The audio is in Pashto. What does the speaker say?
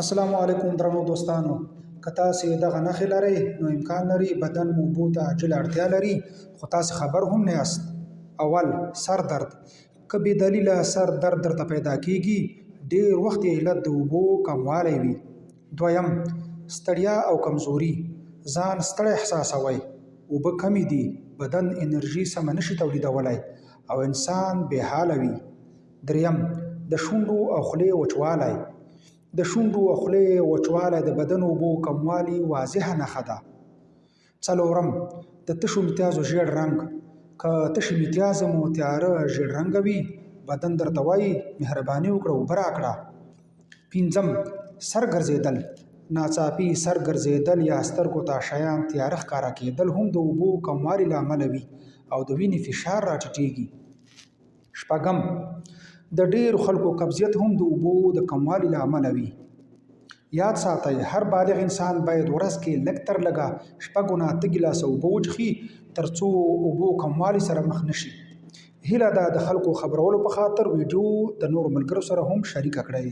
السلام علیکم درنو دوستانو. که تاسې دغه نښې لرئ نو امکان لري بدن مو اوبو ته عاجله اړتیا لري، خو تاسې خبر هم نه یاست. اول، سر درد. که بې دلیله سر درد درته پیدا کېږي، ډېر وخت یې علت د اوبو کموالی وي. دویم، ستړیا او کمزوري. ځان ستړی احساسوئ، اوبه کمې دي، بدن انرژي سمه نشي تولیدولی او انسان بې حاله وي. دریم، د شونډو او خولې وچوالی. د شونډو او خولې وچوالی د بدن اوبو کموالي واضحه نښه ده. څلورم، د تشو میتیازو ژیړ رنګ. که تشې میتیازه مو تیاره ژیړ رنګه وي، بدن درته وایي مهرباني وکړه اوبه راکړه. پنځم، سر ګرځېدل. ناڅاپي سر ګرځېدل یا سترګو ته شیان تیاره ښکاره کېدل هم د اوبو کموالي له امله وي او د وینې فشار راټیټېږي. شپږم، د ډېرو خلکو قبضیت هم د اوبو د کموالي له امله وي. یاد ساتئ، هر بالغ انسان باید ورځ کې لږ تر لږه 6 نه 8 ګیلاسه اوبه وڅښي ترڅو اوبو کموالي سره مخ نشي. هیله ده د خلکو خبرولو په خاطر ویډیو د نورو ملګرو سره هم شریکه کړئ.